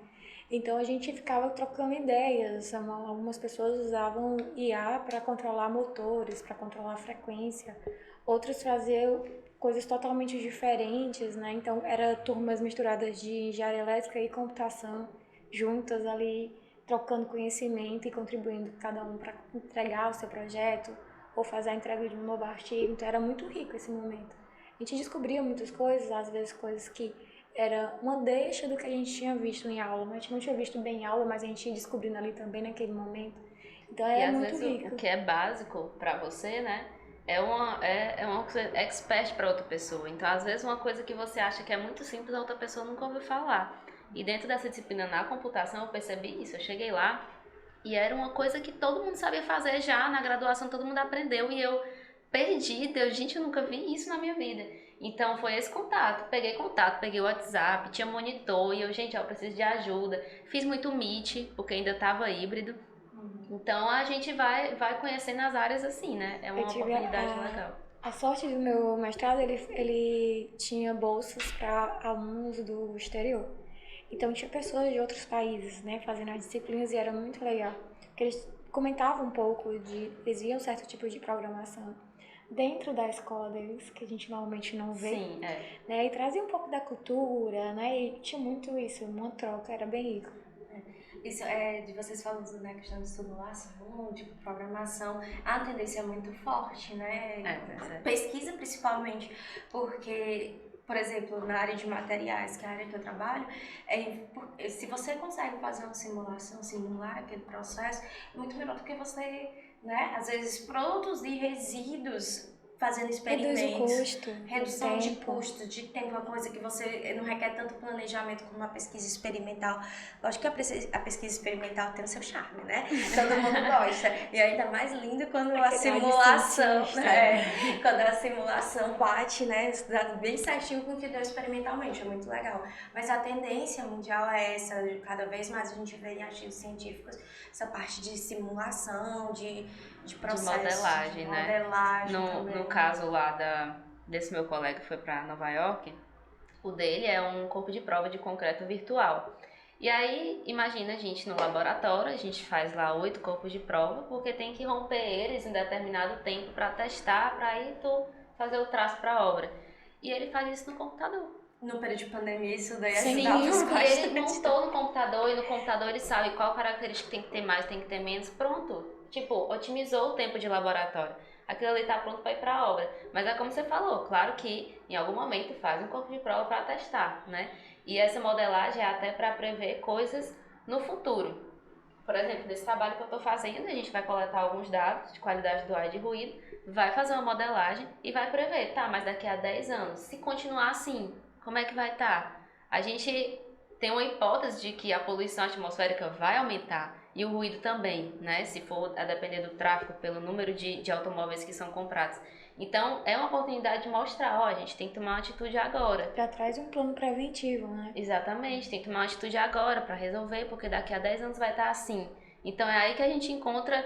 Então, a gente ficava trocando ideias. Algumas pessoas usavam IA para controlar motores, para controlar a frequência. Outros faziam coisas totalmente diferentes, né? Então, eram turmas misturadas de engenharia elétrica e computação, juntas ali, trocando conhecimento e contribuindo cada um para entregar o seu projeto ou fazer a entrega de um novo artigo. Então era muito rico esse momento. A gente descobria muitas coisas, às vezes coisas que era uma deixa do que a gente tinha visto em aula. A gente não tinha visto bem em aula, mas a gente ia descobrindo ali também naquele momento. Então E é às muito vezes rico. o que é básico para você, né? É uma coisa expert para outra pessoa. Então, às vezes, uma coisa que você acha que é muito simples, a outra pessoa nunca ouviu falar. E dentro dessa disciplina na computação, eu percebi isso. Eu cheguei lá e era uma coisa que todo mundo sabia fazer já, na graduação todo mundo aprendeu. E eu perdida, gente, eu nunca vi isso na minha vida. Então, foi esse contato. Peguei o WhatsApp, tinha monitor e eu, gente, eu preciso de ajuda. Fiz muito Meet, porque ainda estava híbrido. Então a gente vai conhecendo as áreas assim, né? É uma oportunidade legal. A sorte do meu mestrado, ele tinha bolsas para alunos do exterior. Então tinha pessoas de outros países, né, fazendo as disciplinas e era muito legal. Porque eles comentavam um pouco eles viam certo tipo de programação dentro da escola deles, que a gente normalmente não vê. Sim, né, e trazia um pouco da cultura, né, e tinha muito isso, uma troca, era bem rico. Isso é de vocês falando na questão de simulação, de programação, a tendência é muito forte, né? Pesquisa principalmente, porque, por exemplo, na área de materiais, que é a área que eu trabalho, se você consegue fazer uma simulação, simular aquele processo, é muito melhor do que você, né? Às vezes produzir resíduos fazendo experimentos, redução de custo, de tempo, uma coisa que você não requer tanto planejamento como uma pesquisa experimental. Lógico que a pesquisa experimental tem o seu charme, né? Todo mundo gosta. E ainda mais lindo quando a simulação, quando a simulação bate, né? Dá bem certinho com o que deu experimentalmente, é muito legal. Mas a tendência mundial é essa, cada vez mais a gente vê em artigos científicos essa parte de simulação, de processo, de modelagem, né? Modelagem no caso lá desse meu colega que foi para Nova York, o dele é um corpo de prova de concreto virtual. E aí, imagina a gente no laboratório, a gente faz lá 8 corpos de prova, porque tem que romper eles em determinado tempo para testar, para aí tu fazer o traço para a obra. E ele faz isso no computador. No período de pandemia, isso daí ajudava bastante. E ele montou no computador, e no computador ele sabe qual característica tem que ter mais, tem que ter menos, pronto. Tipo, otimizou o tempo de laboratório. Aquilo ali tá pronto para ir para a obra. Mas é como você falou, claro que em algum momento faz um corpo de prova para testar, né? E essa modelagem é até para prever coisas no futuro. Por exemplo, nesse trabalho que eu estou fazendo, a gente vai coletar alguns dados de qualidade do ar e de ruído, vai fazer uma modelagem e vai prever, tá, mas daqui a 10 anos, se continuar assim, como é que vai estar? A gente tem uma hipótese de que a poluição atmosférica vai aumentar e o ruído também, né? Se for a depender do tráfego, pelo número de automóveis que são comprados. Então, é uma oportunidade de mostrar, ó, a gente tem que tomar uma atitude agora. Já traz um plano preventivo, né? Exatamente, tem que tomar uma atitude agora para resolver, porque daqui a 10 anos vai estar assim. Então é aí que a gente encontra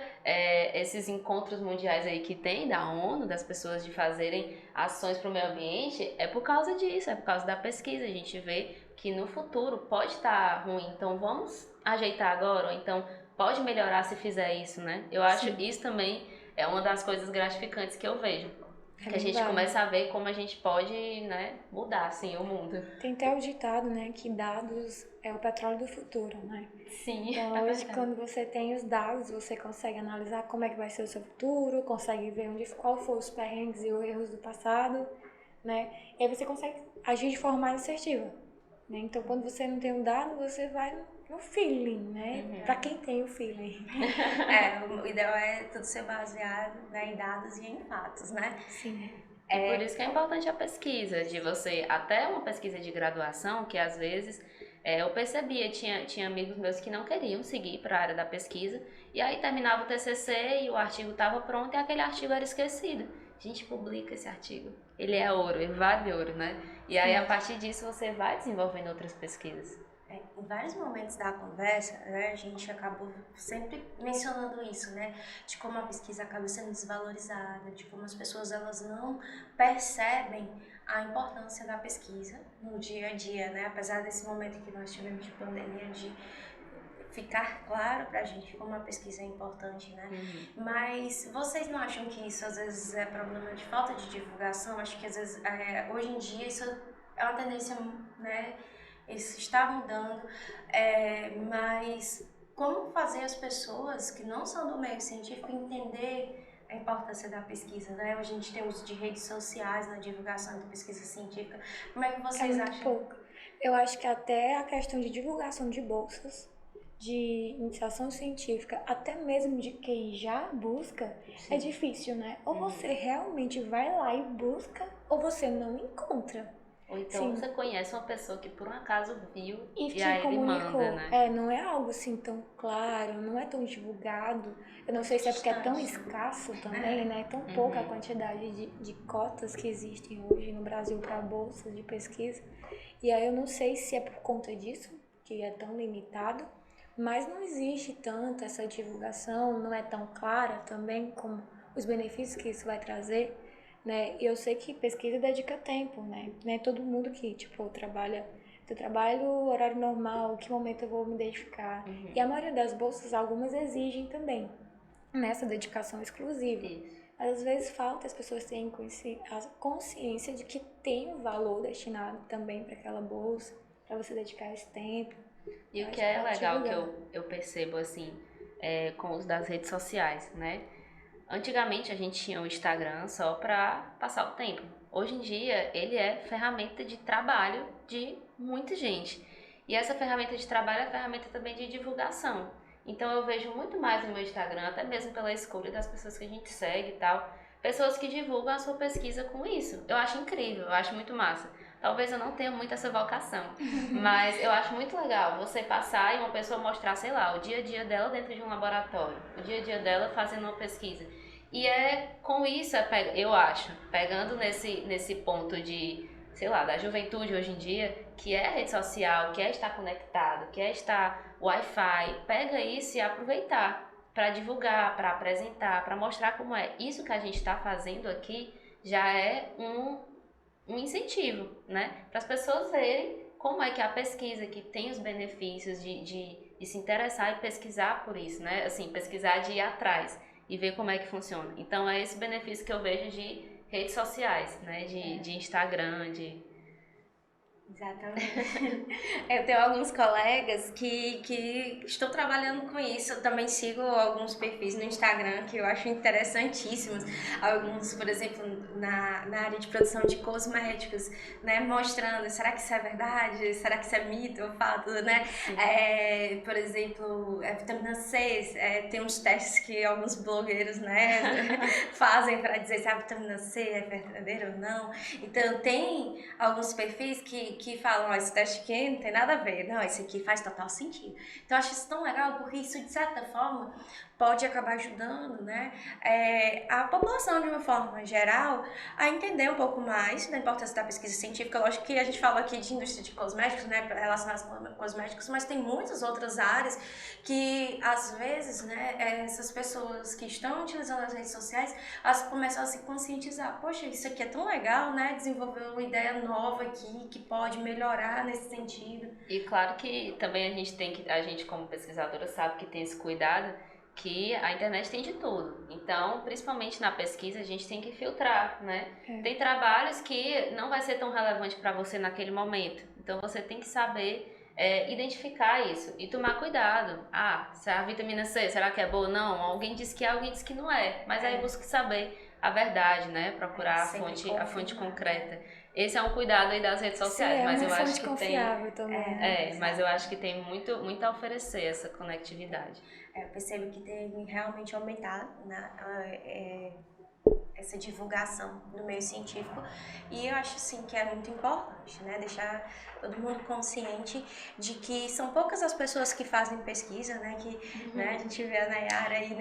esses encontros mundiais aí que tem da ONU, das pessoas de fazerem ações para o meio ambiente, é por causa disso, é por causa da pesquisa. A gente vê que no futuro pode estar ruim, então vamos ajeitar agora, ou então pode melhorar se fizer isso, né? Eu acho que isso também é uma das coisas gratificantes que eu vejo. que a gente começa a ver como a gente pode, né, mudar, assim, o mundo. Tem até o ditado, né, que dados é o petróleo do futuro, né? Sim, Então, hoje, quando você tem os dados, você consegue analisar como é que vai ser o seu futuro, consegue ver qual foram os perrengues e os erros do passado, né? E aí você consegue agir de forma mais assertiva, né? Então, quando você não tem um dado, você vai no feeling, né? Pra quem tem o feeling. O ideal é tudo ser baseado, né, em dados e em fatos, né? Sim. E por isso que é importante a pesquisa, de você, até uma pesquisa de graduação, que às vezes eu percebia, tinha amigos meus que não queriam seguir para a área da pesquisa, e aí terminava o TCC e o artigo estava pronto e aquele artigo era esquecido. A gente publica esse artigo, ele é ouro, ele vale ouro, né? E aí a partir disso você vai desenvolvendo outras pesquisas. Em vários momentos da conversa, né, a gente acabou sempre mencionando isso, né, de como a pesquisa acaba sendo desvalorizada, de como as pessoas elas não percebem a importância da pesquisa no dia a dia, né, apesar desse momento que nós tivemos de pandemia, de ficar claro pra gente como a pesquisa é importante, né? Mas vocês não acham que isso às vezes é problema de falta de divulgação? Acho que às vezes, hoje em dia, isso é uma tendência, né? Isso está mudando, mas como fazer as pessoas que não são do meio científico entender a importância da pesquisa, né? Hoje a gente tem o uso de redes sociais na divulgação da pesquisa científica. Como é que vocês acham? Pouco. Eu acho que até a questão de divulgação de bolsas, de iniciação científica, até mesmo de quem já busca, é difícil, né? Ou você realmente vai lá e busca, ou você não encontra. Ou então você conhece uma pessoa que por um acaso viu e aí ele comunicou. manda, né? Não é algo assim tão claro, não é tão divulgado. Eu não sei se é porque é tão escasso também, né? É tão pouca a quantidade de cotas que existem hoje no Brasil para bolsas de pesquisa. E aí eu não sei se é por conta disso, que é tão limitado, mas não existe tanta essa divulgação, não é tão clara também como os benefícios que isso vai trazer. Né? E eu sei que pesquisa dedica tempo, né? Não é todo mundo que, tipo, eu trabalho horário normal, que momento eu vou me dedicar. E a maioria das bolsas, algumas exigem também nessa dedicação exclusiva. Mas às vezes falta, as pessoas têm a consciência de que tem um valor destinado também para aquela bolsa, para você dedicar esse tempo. E o que é legal que eu percebo, assim, com os das redes sociais, né? Antigamente a gente tinha o Instagram só para passar o tempo. Hoje em dia ele é ferramenta de trabalho de muita gente. E essa ferramenta de trabalho é ferramenta também de divulgação. Então eu vejo muito mais no meu Instagram, até mesmo pela escolha das pessoas que a gente segue e tal, pessoas que divulgam a sua pesquisa com isso. Eu acho incrível, eu acho muito massa. Talvez eu não tenha muito essa vocação, mas eu acho muito legal você passar e uma pessoa mostrar, sei lá, o dia a dia dela dentro de um laboratório, o dia a dia dela fazendo uma pesquisa. E com isso, eu acho, pegando nesse ponto de, sei lá, da juventude hoje em dia, que é rede social, que é estar conectado, que é estar Wi-Fi, pega isso e aproveitar para divulgar, para apresentar, para mostrar como é. Isso que a gente está fazendo aqui já é um incentivo, né? Para as pessoas verem como é que a pesquisa que tem os benefícios de se interessar e pesquisar por isso, né? Assim, pesquisar de ir atrás e ver como é que funciona. Então é esse benefício que eu vejo de redes sociais, né? De Instagram, Exatamente. Eu tenho alguns colegas que estão trabalhando com isso. Eu também sigo alguns perfis no Instagram que eu acho interessantíssimos. Alguns, por exemplo, na área de produção de cosméticos, né? Mostrando, será que isso é verdade? Será que isso é mito ou fato, né? Por exemplo, a vitamina C, tem uns testes que alguns blogueiros, né, fazem para dizer se a vitamina C é verdadeira ou não. Então, tem alguns perfis que falam, esse teste aqui não tem nada a ver, não, esse aqui faz total sentido. Então eu acho isso tão legal, porque isso de certa forma pode acabar ajudando, né, a população de uma forma geral a entender um pouco mais da importância da pesquisa científica. Lógico que a gente fala aqui de indústria de cosméticos, né, relacionadas com cosméticos, mas tem muitas outras áreas que às vezes, né, essas pessoas que estão utilizando as redes sociais, elas começam a se conscientizar, poxa, isso aqui é tão legal, né, desenvolver uma ideia nova aqui que pode melhorar nesse sentido. E claro que também a gente como pesquisadora sabe que tem esse cuidado que a internet tem de tudo. Então, principalmente na pesquisa, a gente tem que filtrar, né? Tem trabalhos que não vai ser tão relevante para você naquele momento. Então, você tem que saber identificar isso e tomar cuidado. Se a vitamina C, será que é boa ou não? Alguém diz que é, alguém diz que não é. Mas aí busque saber a verdade, né? Procurar a fonte concreta. Esse é um cuidado aí das redes sociais, mas eu acho que tem também. mas eu acho que tem muito a oferecer essa conectividade. Eu percebo que tem realmente aumentado, né, essa divulgação do meio científico, e eu acho assim que é muito importante, né, deixar todo mundo consciente de que são poucas as pessoas que fazem pesquisa, né, que né, a gente vê a Nayara aí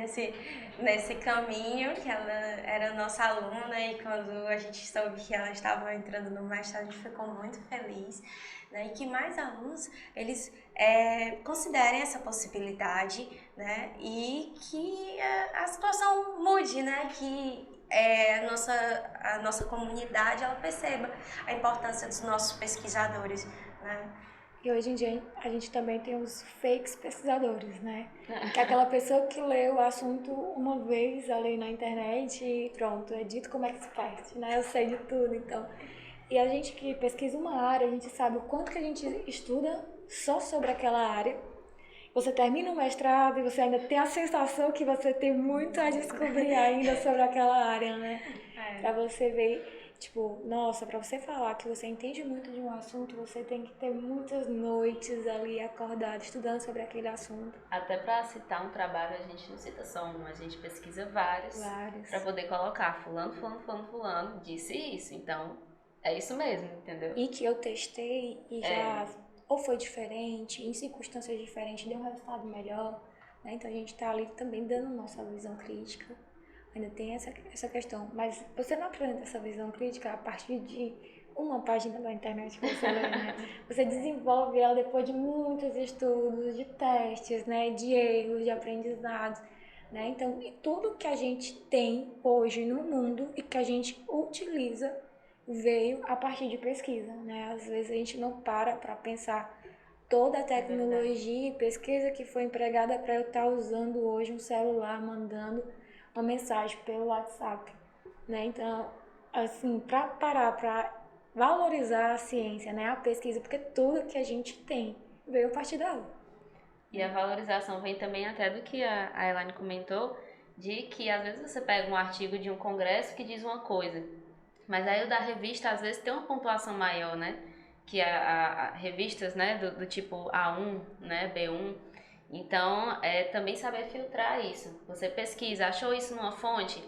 nesse caminho, que ela era nossa aluna, e quando a gente soube que ela estava entrando no mestrado, a gente ficou muito feliz, né, e que mais alunos eles considerem essa possibilidade, né, e que a situação mude, né, que a nossa comunidade ela perceba a importância dos nossos pesquisadores, né? E hoje em dia a gente também tem os fakes pesquisadores, né? Que é aquela pessoa que lê o assunto uma vez ali na internet e pronto, é dito como expert, né? Eu sei de tudo, então. E a gente que pesquisa uma área, a gente sabe o quanto que a gente estuda só sobre aquela área. Você termina o mestrado e você ainda tem a sensação que você tem muito a descobrir ainda sobre aquela área, né? Pra você ver, tipo, nossa, pra você falar que você entende muito de um assunto, você tem que ter muitas noites ali acordado estudando sobre aquele assunto. Até pra citar um trabalho, a gente não cita só um, a gente pesquisa vários. Pra poder colocar fulano disse isso, então é isso mesmo, entendeu? E que eu testei e já ou foi diferente, em circunstâncias diferentes, deu um resultado melhor, né? Então a gente está ali também dando nossa visão crítica. Ainda tem essa questão. Mas você não apresenta essa visão crítica a partir de uma página da internet que você lê, né? Você desenvolve ela depois de muitos estudos, de testes, né? De erros, de aprendizados, né? Então, tudo que a gente tem hoje no mundo e que a gente utiliza veio a partir de pesquisa, né? Às vezes a gente não para pensar toda a tecnologia e pesquisa que foi empregada para eu estar usando hoje um celular, mandando uma mensagem pelo WhatsApp, né? Então, assim, para parar, para valorizar a ciência, né? A pesquisa, porque tudo que a gente tem veio a partir dela. E a valorização vem também até do que a Elaine comentou, de que às vezes você pega um artigo de um congresso que diz uma coisa, mas aí o da revista às vezes tem uma pontuação maior, né? Que a revistas, né, do tipo A1, né, B1. Então, também saber filtrar isso. Você pesquisa, achou isso numa fonte?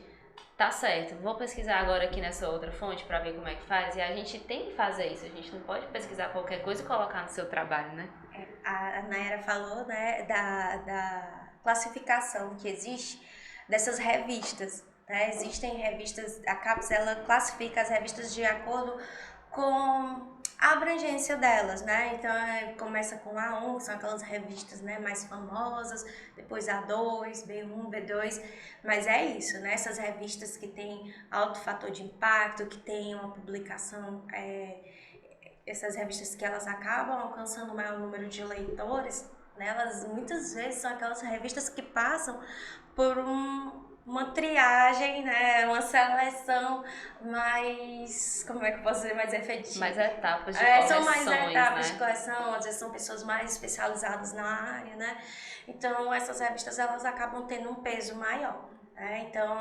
Tá certo, vou pesquisar agora aqui nessa outra fonte para ver como é que faz. E a gente tem que fazer isso, a gente não pode pesquisar qualquer coisa e colocar no seu trabalho, né? A Nayara falou, né, da classificação que existe dessas revistas. Né? Existem revistas, a CAPES ela classifica as revistas de acordo com a abrangência delas, né? Então começa com A1, que são aquelas revistas, né, mais famosas, depois A2, B1, B2, mas é isso, né? Essas revistas que têm alto fator de impacto, que têm uma publicação, essas revistas que elas acabam alcançando o maior número de leitores, né? Elas muitas vezes são aquelas revistas que passam por uma triagem, né, uma seleção mais, como é que eu posso dizer, mais efetiva. Mais etapas de correções, são mais etapas né? de correção, às vezes são pessoas mais especializadas na área, né? Então essas revistas elas acabam tendo um peso maior. Então,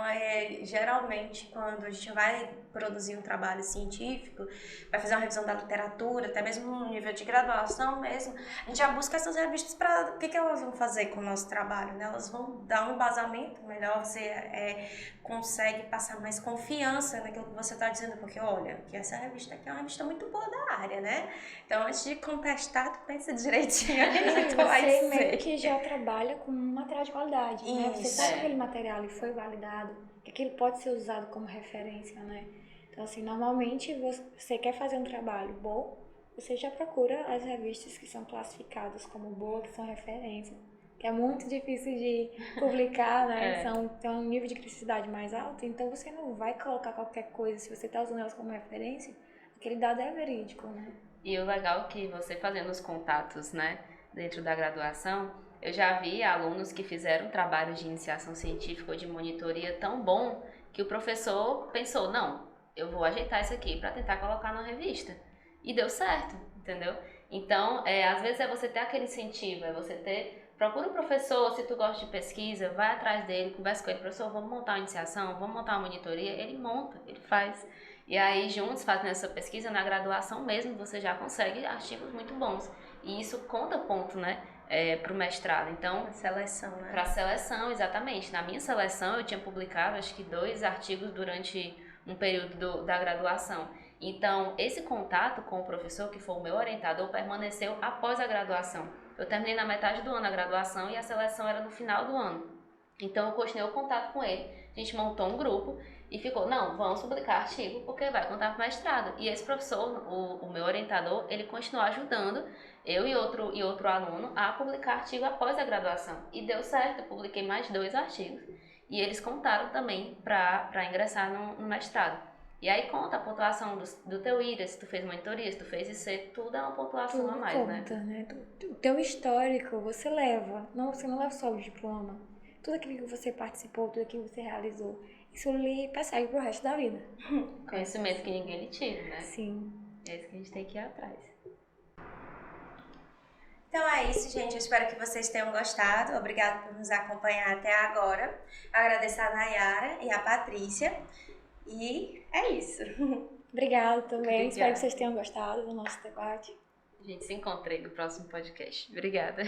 geralmente, quando a gente vai produzir um trabalho científico, vai fazer uma revisão da literatura, até mesmo no nível de graduação mesmo, a gente já busca essas revistas para o que elas vão fazer com o nosso trabalho, né? Elas vão dar um embasamento melhor, você consegue passar mais confiança naquilo que você está dizendo, porque olha, que essa revista aqui é uma revista muito boa da área, né? Então, antes de contestar, tu pensa direitinho. Você meio que já trabalha com material de qualidade, né? Você sabe que aquele material ali foi validado, que aquilo pode ser usado como referência, né? Então, assim, normalmente você quer fazer um trabalho bom, você já procura as revistas que são classificadas como boas, que são referência, que é muito difícil de publicar, né? Tem um nível de criticidade mais alto, então você não vai colocar qualquer coisa, se você está usando elas como referência, aquele dado é verídico, né? E o legal é que você fazendo os contatos, né, dentro da graduação, Eu já vi alunos que fizeram trabalho de iniciação científica ou de monitoria tão bom que o professor pensou, não, eu vou ajeitar isso aqui para tentar colocar na revista. E deu certo, entendeu? Então, às vezes é você ter aquele incentivo, é você ter... Procura um professor, se tu gosta de pesquisa, vai atrás dele, conversa com ele, professor, vamos montar uma iniciação, vamos montar uma monitoria, ele monta, ele faz. E aí, juntos, fazendo essa pesquisa, na graduação mesmo, você já consegue artigos muito bons. E isso conta ponto, né, para o mestrado. Então, Seleção, né? para a seleção, exatamente. Na minha seleção, eu tinha publicado, acho que 2 artigos durante um período da graduação. Então, esse contato com o professor, que foi o meu orientador, permaneceu após a graduação. Eu terminei na metade do ano a graduação e a seleção era no final do ano. Então, eu continuei o contato com ele, a gente montou um grupo e ficou, não, vamos publicar artigo porque vai contar para o mestrado. E esse professor, o meu orientador, ele continuou ajudando eu e outro aluno a publicar artigo após a graduação. E deu certo, eu publiquei mais 2 artigos. E eles contaram também para ingressar no mestrado. E aí conta a pontuação do teu IRA, se tu fez monitoria, se tu fez IC, tudo é uma pontuação Tudo a mais, conta, né? O teu histórico você leva, não, você não leva só o diploma. Tudo aquilo que você participou, tudo aquilo que você realizou, isso lhe persegue pro resto da vida. Conhecimento que ninguém lhe tira, né? Sim. É isso que a gente tem que ir atrás. Então é isso, gente. Eu espero que vocês tenham gostado. Obrigada por nos acompanhar até agora. Agradecer a Nayara e a Patrícia. E é isso. Obrigada também. Obrigada. Espero que vocês tenham gostado do nosso debate. A gente se encontra aí no próximo podcast. Obrigada.